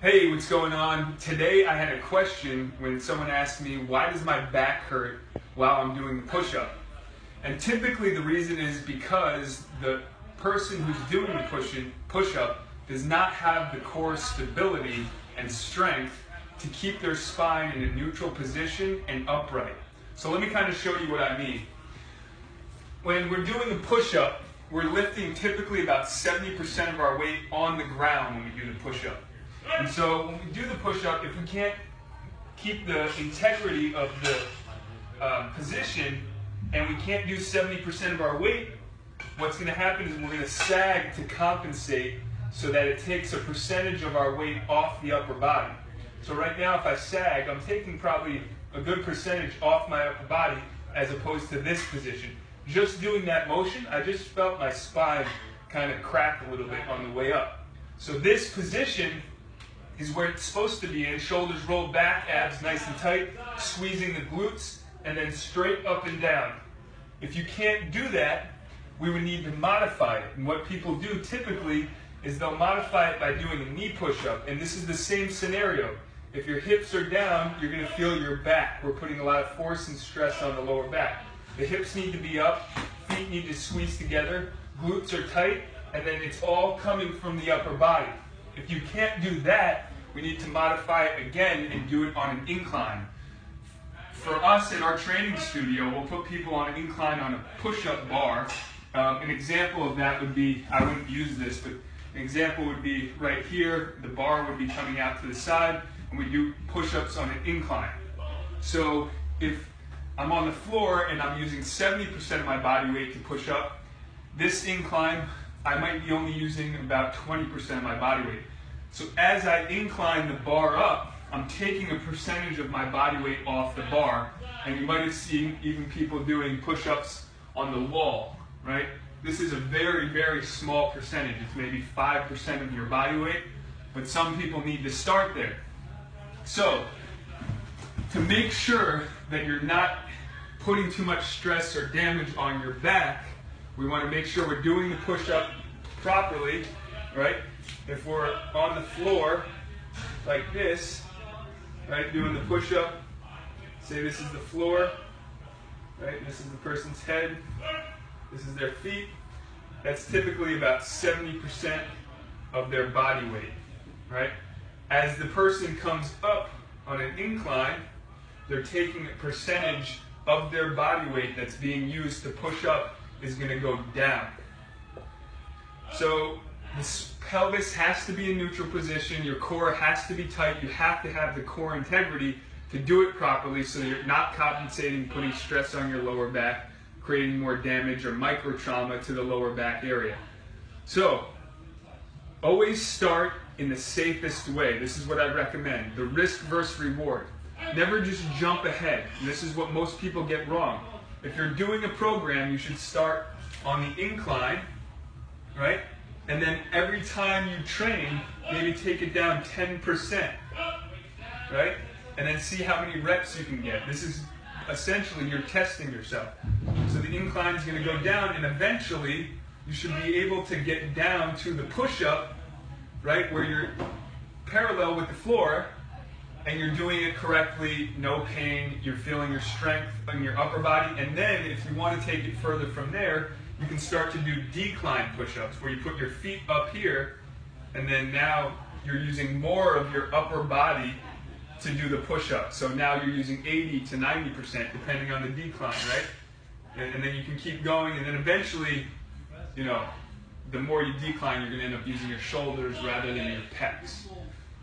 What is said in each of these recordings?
Hey, what's going on? Today I had a question when someone asked me, why does my back hurt while I'm doing the push-up? And typically the reason is because the person who's doing the push-up does not have the core stability and strength to keep their spine in a neutral position and upright. So let me kind of show you what I mean. When we're doing a push-up, we're lifting typically about 70% of our weight on the ground when we do the push-up. And so when we do the push-up, if we can't keep the integrity of the position and we can't do 70% of our weight, what's going to happen is we're going to sag to compensate so that it takes a percentage of our weight off the upper body. So right now if I sag, I'm taking probably a good percentage off my upper body as opposed to this position. Just doing that motion, I just felt my spine kind of crack a little bit on the way up. So this position is where it's supposed to be in, shoulders rolled back, abs nice and tight, squeezing the glutes, and then straight up and down. If you can't do that, we would need to modify it. And what people do typically is they'll modify it by doing a knee push-up. And this is the same scenario. If your hips are down, you're going to feel your back. We're putting a lot of force and stress on the lower back. The hips need to be up, feet need to squeeze together, glutes are tight, and then it's all coming from the upper body. If you can't do that, we need to modify it again and do it on an incline. For us in our training studio, we'll put people on an incline on a push-up bar. An example of that would be, I wouldn't use this, but an example would be right here. The bar would be coming out to the side, and we do push-ups on an incline. So if I'm on the floor and I'm using 70% of my body weight to push up, this incline, I might be only using about 20% of my body weight. So as I incline the bar up, I'm taking a percentage of my body weight off the bar. And you might have seen even people doing push-ups on the wall, right? This is a very, very small percentage. It's maybe 5% of your body weight, but some people need to start there. So to make sure that you're not putting too much stress or damage on your back, we want to make sure we're doing the push-up properly, right? If we're on the floor like this, right, doing the push-up, say this is the floor, right, this is the person's head, this is their feet, that's typically about 70% of their body weight, right? As the person comes up on an incline, they're taking a percentage of their body weight that's being used to push up is going to go down. So this pelvis has to be in neutral position, your core has to be tight, you have to have the core integrity to do it properly so that you're not compensating, putting stress on your lower back, creating more damage or micro trauma to the lower back area. So always start in the safest way. This is what I recommend, the risk versus reward. Never just jump ahead. And this is what most people get wrong. If you're doing a program, you should start on the incline, right? And then every time you train, maybe take it down 10%, right? And then see how many reps you can get. This is essentially you're testing yourself. So the incline is going to go down, and eventually you should be able to get down to the push-up, right, where you're parallel with the floor, and you're doing it correctly, no pain, you're feeling your strength in your upper body, and then if you want to take it further from there, you can start to do decline push-ups, where you put your feet up here, and then now you're using more of your upper body to do the push-up. So now you're using 80 to 90%, depending on the decline, right? And then you can keep going, and then eventually, you know, the more you decline, you're going to end up using your shoulders rather than your pecs.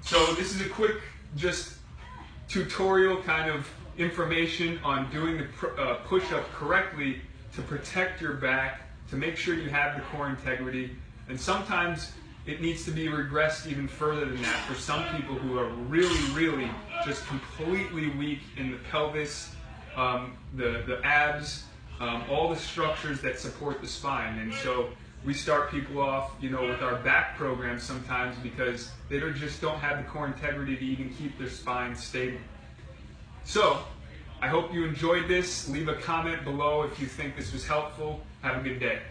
So this is a quick, just tutorial kind of information on doing the push-up correctly to protect your back, to make sure you have the core integrity. And sometimes it needs to be regressed even further than that for some people who are really, really just completely weak in the pelvis, the abs, all the structures that support the spine. And so we start people off, you know, with our back programs sometimes because they just don't have the core integrity to even keep their spine stable. So I hope you enjoyed this. Leave a comment below if you think this was helpful. Have a good day.